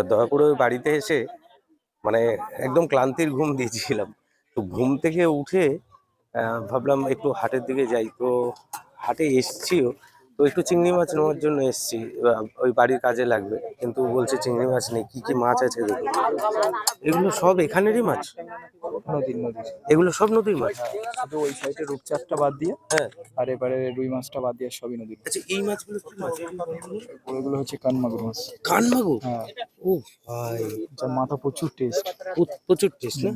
দয়া করে ওই বাড়িতে এসে মানে একদম ক্লান্তির ঘুম দিয়েছিলাম। তো ঘুম থেকে উঠে ভাবলাম একটু হাটের দিকে যাই। তো হাটে এসছিও, তো একটু চিংড়ি মাছ নেওয়ার জন্য এসছি। ওই বাড়ির কাজে লাগবে, কিন্তু বলছে চিংড়ি মাছ নেই। কি কি মাছ আছে দেখুন, এগুলো সব এখানেরই মাছ। নদীর নদীর এগুলো সব নদীর মাছ। শুধু ওই সাইডে রূপচাঁদটা বাদ দিয়ে, হ্যাঁ, আর এবারে রুই মাছটা বাদ দিয়ে সবই নদীর মাছ। আচ্ছা এই মাছগুলো কি মাছ? ওগুলো হচ্ছে কানমাগুর মাছ। কানমাগুর? হ্যাঁ, ও ভাই, যার মাথা প্রচুর টেস্ট। প্রচুর টেস্ট না?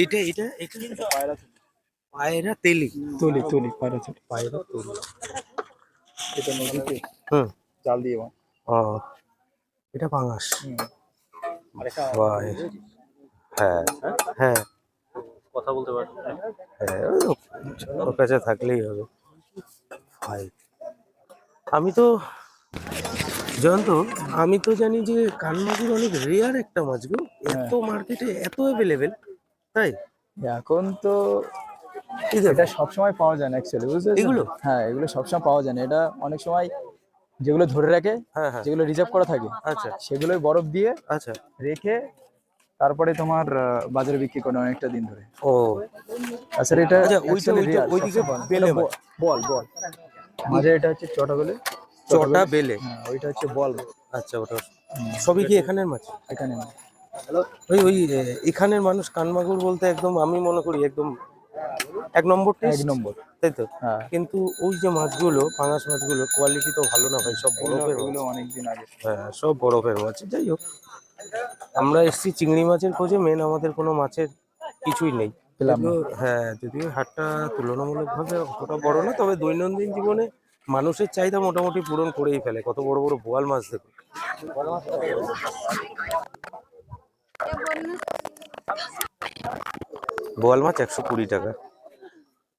এটা এটা এটা পায়রা তেলি। তলি তলি পায়রা তলি। পায়রা তেলি। এটা নদীতে হুম। জাল দিয়ে বান। ও, এটা পাঙাশ। হুম। ভাই, হ্যাঁ হ্যাঁ, কথা বলতে পারছি। হ্যাঁ, ওর কাছে থাকলেই হবে। ভাই, আমি তো জয়ন্ত, আমি তো জানি যে কানমাগুর অনেক রেয়ার একটা মাছ গো। এত মার্কেটে এত অ্যাভেলেবেল, তাই? এখন তো এই দেখো, এটা সবসময় পাওয়া যায় না অ্যাকচুয়ালি, বুঝতে পেরেছো? এগুলো? হ্যাঁ, এগুলো সবসময় পাওয়া যায় না। এটা অনেক সময় যেগুলো ধরে রাখে, হ্যাঁ হ্যাঁ, যেগুলো রিজার্ভ করা থাকে, আচ্ছা সেগুলোই বরফ দিয়ে আচ্ছা। রেখে তারপরে তোমার বাজারে বিক্রি করে অনেকটা দিন ধরে। ও তাছাড়া এটা আচ্ছা, ওইটা অ্যাকচুয়ালি ওইটা রেয়ার, ওইদিকে সবসময় পাওয়া যায় না। বেলে এটা মাছ, বল বল মাঝে এটা হচ্ছে চটা বেলে। চটা বেলে। হ্যাঁ, ওইটা হচ্ছে বল। আচ্ছা, ওটা সবই কি এখানের মাছ? এখানে না। ওই ওই এখানের মানুষ কানমাগুর বলতে একদম আমি মনে করি একদম 1 নম্বর এক টেস্ট, নম্বর। তাই তো? হ্যাঁ, কিন্তু ওই যে মাছগুলো, পাঙাশ মাছগুলো কোয়ালিটি তো ভালো না ভাই, সব এগুলো বরফের মাছ। এগুলো অনেকদিন আগে। হ্যাঁ, সব বরফের মাছ। যাই হোক, আমরা এসেছি চিংড়ি মাছের খোঁজে, মেন আমাদের কোনো মাছের কিছুই নেই। পেলাম না। যদিও হ্যাঁ, যদিও হাটটা তুলনামূলকভাবে অতটা বড় না, তবে দৈনন্দিন জীবনে মানুষের চাহিদা মোটামুটি পূরণ করেই ফেলে। কত বড় বড় বোয়াল মাছ দেখুন। বোয়াল মাছ 120 টাকা।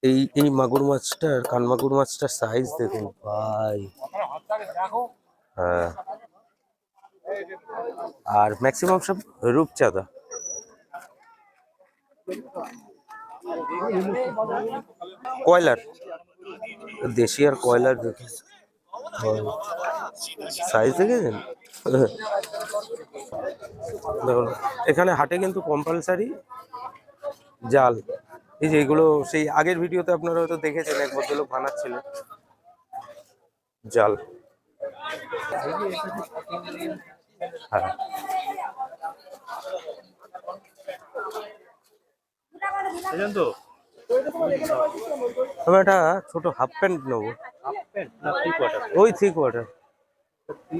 এই এই মাগুর মাছটার, কানমাগুর মাছটার সাইজ দেখুন ভাই। হ্যাঁ, আর ম্যাক্সিমাম সব রূপচাঁদা। কয়লার, দেশি আর কয়লার দেখুন সাইজ দেখেছেন? দেখুন, এখানে হাটে কিন্তু কম্পালসারি জাল। এই যে এগুলো সেই আগের ভিডিওতে আপনারা হয়তো দেখেছেন, এক ভদ্রলোক বানাচ্ছিলেন জাল। হ্যাঁ, বুঝলেন তো? আমি একটা ছোট হাফ প্যান্ট নেবো। হাফ প্যান্ট না থ্রি কোয়ার্টার? ওই 3/4।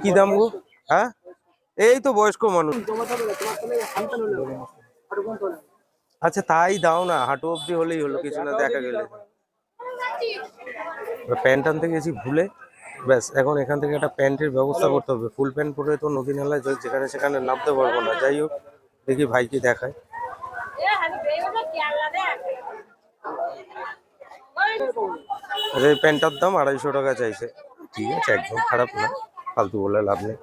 কি দাম গো? হ্যাঁ, এই তো বয়স্ক মানুষ। আচ্ছা তাই দাও না, হাঁটু অব্দি হলেই হলো, কিছু না দেখা গেলে। প্যান্ট আনতে গেছি ভুলে, ব্যাস এখন এখান থেকে একটা প্যান্টের ব্যবস্থা করতে হবে। ফুল প্যান্ট পরে তো নদী নালায় যেখানে সেখানে নামতে পারবো না। যাই হোক, দেখি ভাইকে দেখায়। এই প্যান্টটার দাম 250 টাকা চাইছে। ঠিক আছে, একদম খারাপ না, ফালতু বলে লাভ নেই।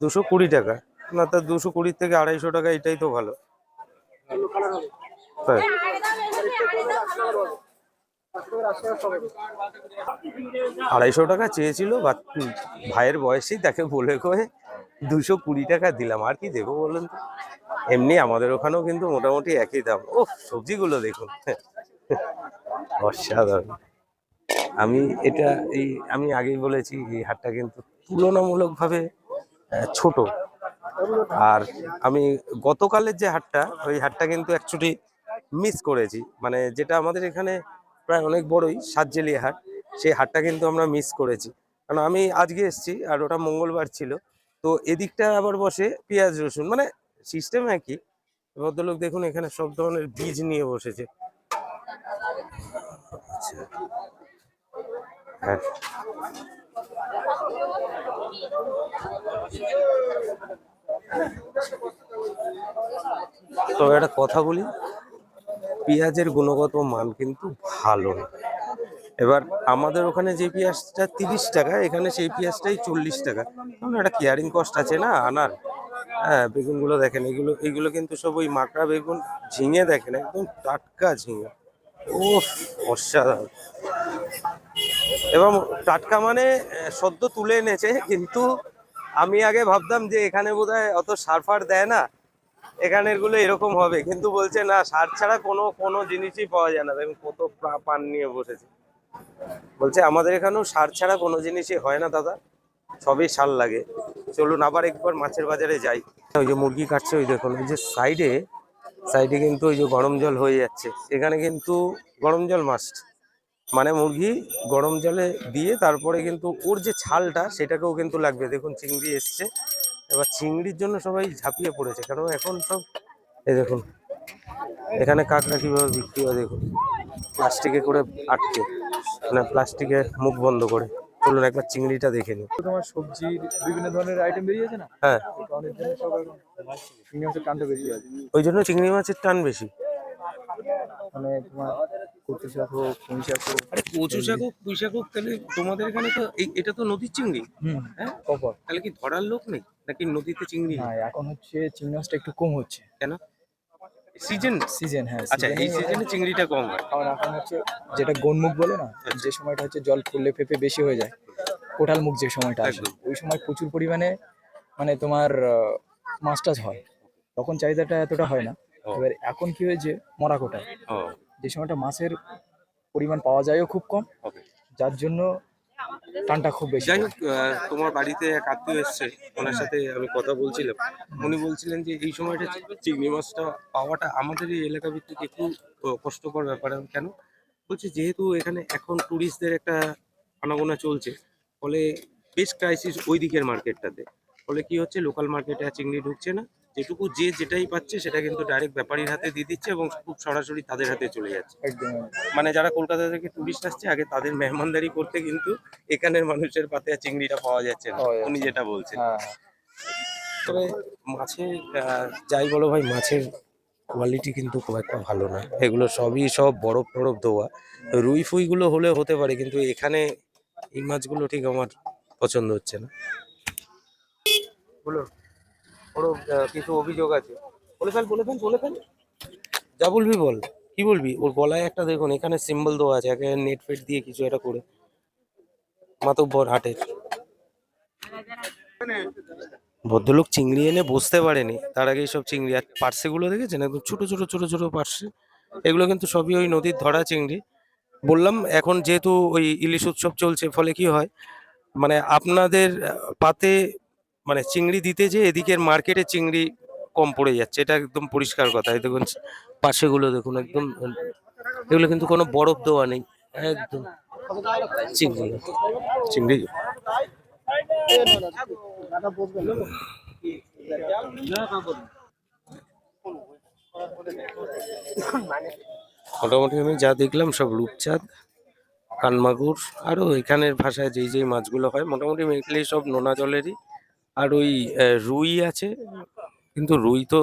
220 টাকা না, তার 220 থেকে 250 টাকা, এটাই তো ভালো, তাই? 250 টাকা চেয়েছিল, ভাইয়ের বয়সী, তাকে বলে কয়ে 220 টাকা দিলাম। আর কি দেবো বলুন তো? এমনি আমাদের ওখানেও কিন্তু মোটামুটি একই দাম। ও, সবজিগুলো দেখুন, অসাধারণ। আমি এটা এই আমি আগেই বলেছি, এই হাটটা কিন্তু তুলনামূলকভাবে ছোট। আর আমি গতকালের যে হাটটা, ওই হাটটা কিন্তু অ্যাকচুয়ালি মিস করেছি। মানে যেটা আমাদের এখানে প্রায় অনেক বড়ই, সাতজেলিয়া হাট, সেই হাটটা কিন্তু আমরা মিস করেছি। কারণ আমি আজকে এসেছি আর ওটা মঙ্গলবার ছিল। তো এদিকটা আবার বসে পেঁয়াজ রসুন, মানে সিস্টেম একই। ভদ্রলোক দেখুন এখানে সব ধরনের বীজ নিয়ে বসেছে। আচ্ছা, হ্যাঁ, তবে একটা কথা বলি, পেঁয়াজের গুণগত মান কিন্তু ভালো না। এবার আমাদের ওখানে যে পেঁয়াজটা 30 টাকা, এখানে সেই পেঁয়াজটাই 40 টাকা। কারণ একটা কেয়ারিং কস্ট আছে না আনার। হ্যাঁ, বেগুনগুলো দেখেন, এইগুলো কিন্তু সব ওই মাকড়া বেগুন। ঝিঙে দেখেন, একদম টাটকা ঝিঙে। ওফ, অসাধারণ। এবং টাটকা মানে সদ্য তুলে এনেছে, কিন্তু আমি আগে ভাবতাম যে এখানে বোধহয় অত সার ফার দেয় না, এখানের গুলো এরকম হবে, কিন্তু বলছে না, সার ছাড়া কোনো কোনো জিনিসই পাওয়া যায় না। দেখুন কত পান নিয়ে বসেছে, বলছে আমাদের এখানেও সার ছাড়া কোনো জিনিসই হয় না দাদা, সবই সার লাগে। চলুন আবার একবার মাছের বাজারে যাই। ওই যে মুরগি কাটছে, ওই দেখুন ওই যে সাইডে সাইডে কিন্তু ওই যে গরম জল হয়ে যাচ্ছে, এখানে কিন্তু গরম জল মাস্ট, মানে মুরগি গরম জলে দিয়ে তারপরে কিন্তু ওর যে ছালটা সেটাকেও কিন্তু লাগবে। দেখুন চিংড়ি এসছে, এবার চিংড়ির জন্য সবাই ঝাঁপিয়ে পড়েছে, কারণ এখন সব এই দেখুন এখানে কাঁকড়া কিভাবে বিক্রি হয় দেখুন, প্লাস্টিকে করে আটকে, মানে প্লাস্টিকে মুখ বন্ধ করে। চলুন একবার চিংড়িটা দেখে নিই। তোমার সবজির বিভিন্ন ধরনের আইটেম বেরিয়েছে না, হ্যাঁ, তো অনেক জন্য সব এখন চিংড়ি মাছের টানটা বেশি আছে। ওই জন্য চিংড়ি মাছের টান বেশি। মানে তোমার কচু শাক হোক, পুঁই শাক হোক। আরে কচু শাক হোক পুঁই শাক হোক, তাহলে তোমাদের এখানে তো এটা তো নদীর চিংড়ি, হ্যাঁ, কপার। তাহলে কি ধরার লোক নেই নাকি নদীতে চিংড়ি না, নেই? এখন হচ্ছে চিংড়ি মাছটা একটু কম হচ্ছে। কেন? সিজন? সিজন, হ্যাঁ আচ্ছা, এই সিজনে চিংড়িটা কম হয়। আর এখন হচ্ছে যেটা গোনমুখ বলে না, যে সময়টা হচ্ছে জল ফুললে পেঁপে বেশি হয়ে যায়, কোটাল মুখ যে সময়টা আসে, একদম। ওই সময় প্রচুর পরিমাণে মানে তোমার মাছ টাছ হয়, তখন চাহিদাটা এতটা হয় না। ও। এবার এখন কি হয়েছে, মরা কোটায় ও, যে সময়টা মাছের পরিমাণ পাওয়া যায়ও খুব কম, ওকে। যার জন্য টানটা খুব বেশি যাই পড়ে। হোক, তোমার বাড়িতে এক আত্মীয় এসছে, ওনার সাথে আমি কথা বলছিলাম। উনি বলছিলেন যে এই সময়টা চিংড়ি মাছটা পাওয়াটা আমাদের এই এলাকা ভিত্তিক একটু কষ্টকর ব্যাপার। কেন? বলছে যেহেতু এখানে এখন টুরিস্টদের একটা আনাগোনা চলছে, ফলে বেশ ক্রাইসিস ওই দিকের মার্কেটটাতে। ফলে কি হচ্ছে, লোকাল মার্কেটে আর চিংড়ি ঢুকছে না, যেটুকু যে যেটাই পাচ্ছে সেটা কিন্তু ডাইরেক্ট ব্যাপারীর হাতে দিয়ে দিচ্ছে এবং খুব সরাসরি তাদের হাতে চলে যাচ্ছে। একদম। মানে যারা কলকাতা থেকে টুরিস্ট আসছে, আগে তাদের মেহমানদারি করতে কিন্তু এখানের মানুষের পাতে আর চিংড়িটা পাওয়া যাচ্ছে না, পাওয়া যাচ্ছে উনি না। যেটা বলছেন। হ্যাঁ, তবে মাছের যাই বলো ভাই, মাছের কোয়ালিটি কিন্তু খুব একটা ভালো না, এগুলো সবই সব বরফ টরফ দেওয়া। রুই ফুইগুলো হলে হতে পারে, কিন্তু এখানে এই মাছগুলো ঠিক আমার পছন্দ হচ্ছে না। বলো, ওরও কিছু অভিযোগ আছে, বলে ফেল বলে ফেল বলে ফেল, যা বলবি বল। কি বলবি? ওর গলায় একটা দেখুন এখানে সিম্বল দেওয়া আছে, একে নেট ফেট দিয়ে কিছু একটা করে, মাতব্বর হাটের ভদ্রলোক চিংড়ি এনে বসতে পারেনি, তার আগেই সব চিংড়ি। আর পার্সে গুলো দেখেছেন, একদম ছোট ছোট ছোট ছোট পার্সে, এগুলো কিন্তু সবই ওই নদীর ধরা চিংড়ি। বললাম এখন যেহেতু ওই ইলিশ উৎসব চলছে, ফলে কি হয়, মানে আপনাদের পাতে মানে চিংড়ি দিতে যে এদিকের মার্কেটে চিংড়ি কম পড়ে যাচ্ছে, এটা একদম পরিষ্কার কথা। এই দেখুন পাশেগুলো দেখুন একদম, এগুলো কিন্তু কোনো বরফ দেওয়া নেই, একদম চিংড়ি চিংড়ি। মোটামুটি আমি যা দেখলাম সব রূপচাঁদ, কানমাগুর, আরও এখানের ভাষায় যেই যেই মাছগুলো হয় মোটামুটি মেনলি সব নোনা জলেরই। আর ওই রুই আছে, কিন্তু রুই তো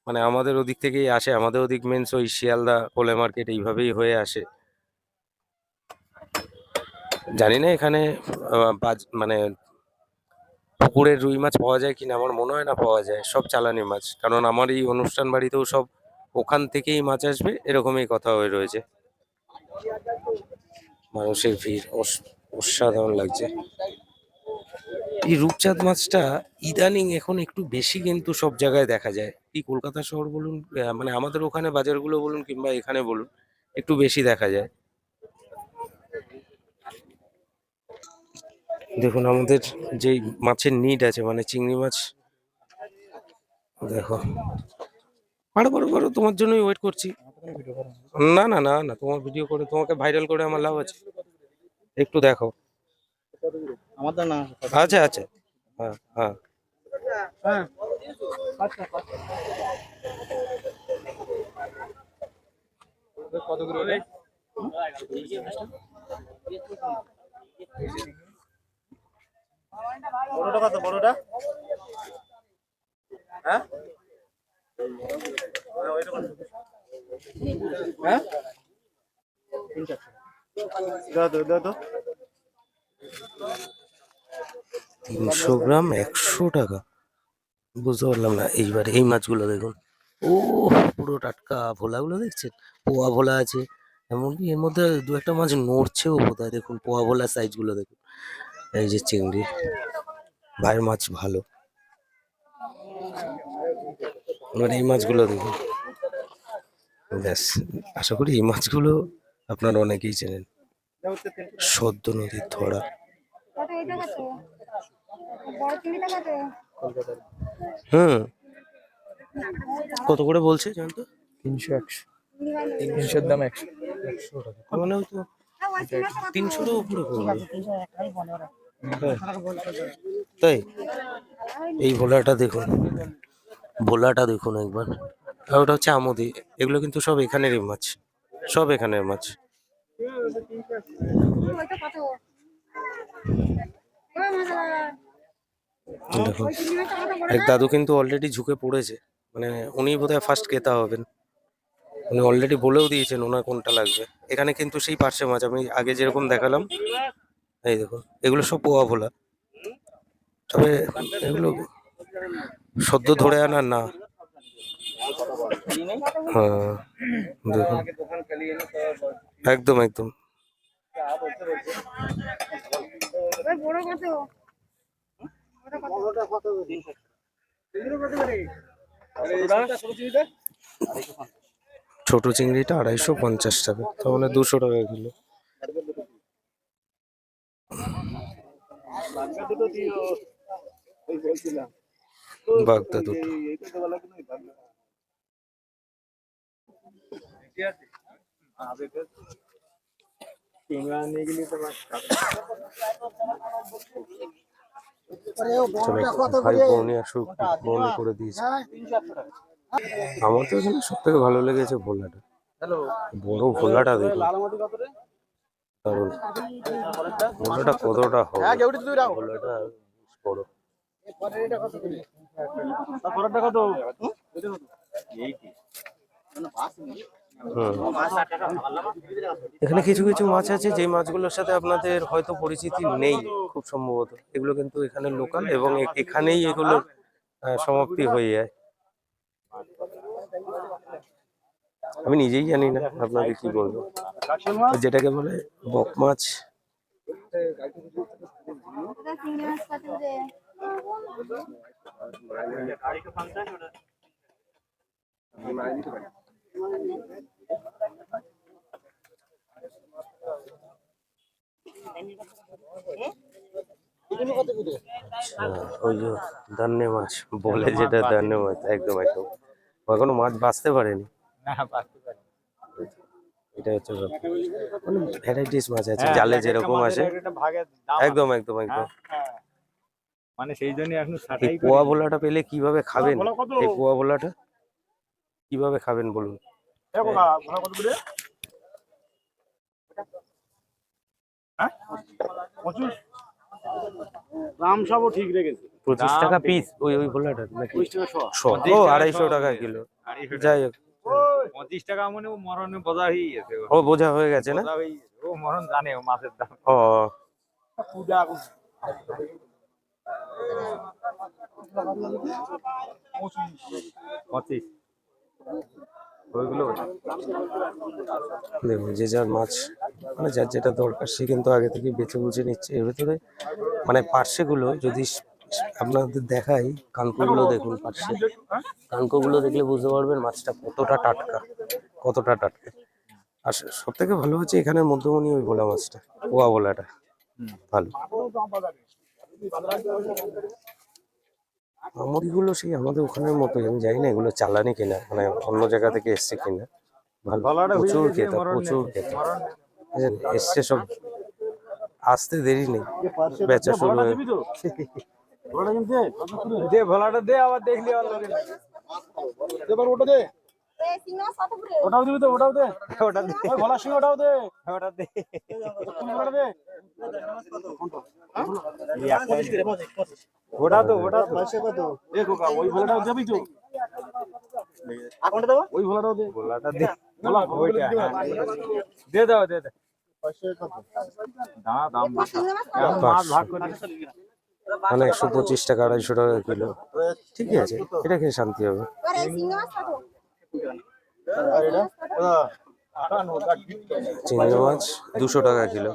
মানে আমাদের ওদিক থেকেই আসে, আমাদের ওদিক মেনস ওই শিয়ালদা কোলে মার্কেট এইভাবেই হয়ে আসে। জানি না এখানে মানে পুকুরের রুই মাছ পাওয়া যায় কিনা, আমার মনে হয় না পাওয়া যায়, সব চালানি মাছ, কারণ আমার এই অনুষ্ঠান বাড়িতেও সব ওখান থেকেই মাছ আসবে এরকমই কথা হয়ে রয়েছে। মানুষের ভিড় অসাধারণ লাগছে। এই রূপচাঁদ মাছটা ইদানিং এখন একটু বেশি কিন্তু সব জায়গায় দেখা যায়, এই কলকাতা শহর বলুন, মানে আমাদের ওখানে বাজারগুলো বলুন কিংবা এখানে বলুন, একটু বেশি দেখা যায়। দেখুন আমাদের যেই মাছের নিড আছে, মানে চিংড়ি মাছ, দেখো, পারো পারো পারো, তোমার জন্যই ওয়েট করছি। না না না না, তোমার ভিডিও করে তোমাকে ভাইরাল করে আমার লাভ আছে, একটু দেখো। আমাদের না আচ্ছা আচ্ছা, হ্যাঁ হ্যাঁ। কত করে? বড়টা কত? বড়টা হ্যাঁ হ্যাঁ দাও তো দাও তো। 300 গ্রাম 100 টাকা, বুঝতে পারলাম না। এইবার এই মাছগুলো দেখুন, ও পুরো টাটকা ভোলাগুলো দেখছেন, পোয়া ভোলা আছে, এমনকি এর মধ্যে দু একটা মাছ নড়ছেও বোধহয়, দেখুন পোয়া ভোলা সাইজগুলো দেখুন। এই যে চিংড়ি, ভাইয়ের মাছ ভালো। এবার এই মাছগুলো দেখুন, ব্যাস আশা করি এই মাছগুলো আপনারা অনেকেই চেনেন। সদ্য নদীর ধরা। হুম, কত করে বলছে জানতো? 300 100 300 দাম 100। তার মানে হয়তো 300 উপরে পড়বে। হ্যাঁ, তাই এই ভোলাটা দেখুন, ভোলাটা দেখুন একবার। আর ওটা হচ্ছে আমোদি। এগুলো কিন্তু সব এখানেরই মাছ, সব এখানের মাছ। দেখুন, এক দাদু কিন্তু অলরেডি ঝুঁকে পড়েছে, মানে উনি বোধহয় ফার্স্ট ক্রেতা হবেন। উনি অলরেডি বলেও দিয়েছেন ওনার কোনটা লাগবে। এখানে কিন্তু সেই পার্শে মাছ আমি আগে যেরকম দেখালাম, এই দেখুন এগুলো সব পোয়া ভোলা। তবে এগুলো সদ্য ধরে আনার না। হ্যাঁ, দেখুন একদম একদম। ছোট চিংড়িটা 250 টাকা, তার মানে 200 টাকা কিলো। বাগদা দুটো। চলো, ভাই বৌনি আসুক, বৌনি করে দিয়েছে। আমার তো এখানে সব থেকে ভালো লেগেছে ভোলাটা, বড় ভোলাটা দেখুন। কারণ ভোলাটা কতটা হবে, ভোলাটা বড়। এখানে কিছু কিছু মাছ আছে যেই মাছগুলোর সাথে আপনাদের হয়তো পরিচিতি নেই খুব সম্ভবত। এগুলো কিন্তু এখানে লোকাল এবং এখানেই এগুলোর সমাপ্তি হয়ে যায়। আমি নিজেই জানি না আপনাকে কি বলবো। যেটাকে বলে বক মাছ, ওই যে দান্নে মাছ বলে, যেটা দান্নে মাছ, একদম একদম। এখনো মাছ বাঁচতে পারেনি। এটা হচ্ছে ব্যাপার। মানে ভ্যারাইটিস মাছ আছে, জালে যেরকম আসে। একদম একদম একদম। মানে সেই জন্য এখন এই পোয়া ভোলাটা পেলে কিভাবে খাবেন, এই পোয়া ভোলাটা কিভাবে খাবেন বলুন? দাম সবও ঠিক রেখেছে। 25 টাকা পিস ওই ওই ভোলাটা নাকি? 100 ও 250 টাকা কিলো। যাই হোক, 25 টাকা মানে ও মরণে বোঝা হয়ে গেছে, ও বোঝা হয়ে গেছে না? ও মরণ জানে ও মাছের দাম। ও পঁচিশ ওইগুলো দেখুন, যে যার মাছ মানে যার যেটা দরকার সে কিন্তু আগে থেকে বেছে বুঝে নিচ্ছে। এর ভেতরে মানে পার্শেগুলো যদি আপনাদের দেখাই, কানকোগুলো দেখুন, পার্শে কানকোগুলো দেখলে বুঝতে পারবেন মাছটা কতটা টাটকা, কতটা টাটকা। আর সব থেকে ভালো হচ্ছে এখানের মধ্যমণি ওই ভোলা মাছটা, পোয়া ভোলাটা ভালো। আমরিগুলো সেই আমাদের ওখানের মতোই, আমি জানি না এগুলো চালানি কিনা, মানে অন্য জায়গা থেকে এসছে কিনা। ভালো, প্রচুর খেতাম, প্রচুর খেতাম। এসছে সব, আসতে দেরি নেই, বেচা শুরু হয়ে। দে ভোলাটা দে, আবার দেখলি ওটা দে, ওটাও দিবি তো, ওটাও দে, ওটা দে, ভোলার সঙ্গে ওটাও দে, ওটা দে, ওটা দে, ওটা তো, ওটা দেখো ওই ভোলাটাও যাবি তো, আগুনটা দেবো। ওই ভোলাটাও দে, ভোলাটা দে, ভোলা ওইটা দে দাও, দে দে। দাম মাছ ভাগ করে মানে 125 টাকা 250 টাকা কিলো, ঠিকই আছে, এটা খেয়ে শান্তি হবে। চিংড়ি মাছ 200 টাকা কিলো।